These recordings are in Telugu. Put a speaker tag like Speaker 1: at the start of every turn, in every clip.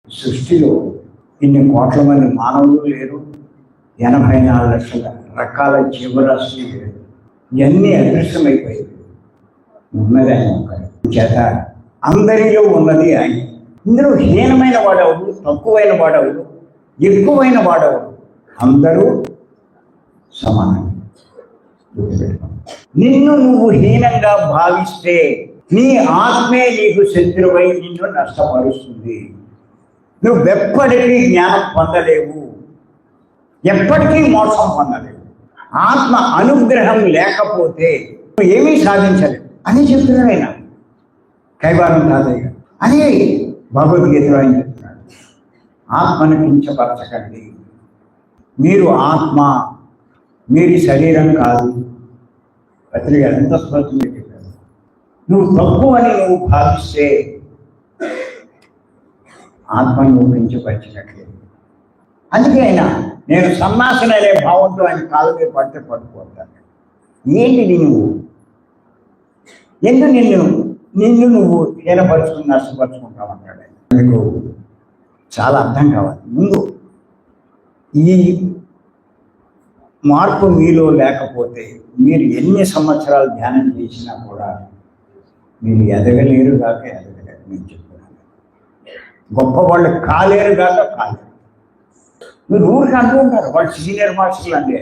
Speaker 1: సృష్టిలో ఇన్ని కోట్ల మంది మానవులు లేరు, 84 లక్షల రకాల జీవరాశులు లేరు. ఇవన్నీ అదృశ్యమైపోయాయి. ఉన్నది ఆయన ఒక్కడే. చేత అందరిలో ఉన్నది ఆయన. ఇందులో హీనమైన వాడెవడు, తక్కువైన వాడెవడు, ఎక్కువైన వాడెవడు, అందరూ సమానం. నిన్ను నువ్వు హీనంగా భావిస్తే నీ ఆత్మే నీకు శత్రువై నిన్ను నష్టపరుస్తుంది. నువ్వు ఎప్పటికీ జ్ఞానం పొందలేవు, ఎప్పటికీ మోసం పొందలేవు. ఆత్మ అనుగ్రహం లేకపోతే నువ్వు ఏమీ సాధించలేవు అని చెప్తున్నాడు ఆయన. కైవారం తాతయ్య అని భగవద్గీతలో ఆయన చెప్తున్నాడు. ఆత్మను కించపరచకండి, మీరు ఆత్మ, మీరు శరీరం కాదు. పత్రిక ఎంత స్పష్టంగా చెప్పారు. నువ్వు తప్పు అని నువ్వు భావిస్తే ఆత్మను నువ్వు కించపరచినట్లేదు. అందుకే ఆయన నేను సన్నాసిని అనే భావంతో ఆయన కాళ్ళ మీద పడితే పట్టుకోతాను. ఏంటి నువ్వు ఎందుకు నిన్ను నువ్వు హీనపరుచుకుని నష్టపరుచుకుంటావు అంటాడు. మీకు చాలా అర్థం కావాలి. ముందు ఈ మార్పు మీలో లేకపోతే మీరు ఎన్ని సంవత్సరాలు ధ్యానం చేసినా కూడా మీరు ఎదగలేరు కాక ఎదగలేరు. నేను చెప్తున్నాను, గొప్ప వాళ్ళు కాలేరు కాక కాలేరు. మీరు ఊరికి అంటూ ఉంటారు వాళ్ళు సీనియర్ మాస్టర్లు అంటే.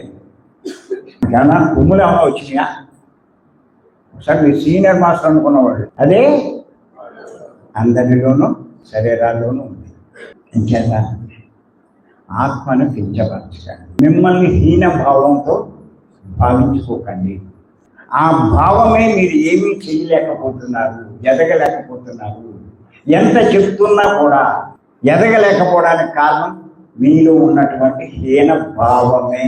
Speaker 1: ఏమన్నా కొమ్ములు ఏమన్నా వచ్చినాయా? ఒకసారి మీరు సీనియర్ మాస్టర్ అనుకున్నవాళ్ళు అదే అందరిలోనూ శరీరాల్లోనూ ఉంది. ఇంకేత ఆత్మను కించపరచకండి, మిమ్మల్ని హీన భావంతో భావించుకోకండి. ఆ భావమే మీరు ఏమీ చేయలేకపోతున్నారు, ఎదగలేకపోతున్నారు. ఎంత చెప్తున్నా కూడా ఎదగలేకపోవడానికి కారణం మీలో ఉన్నటువంటి హీన భావమే.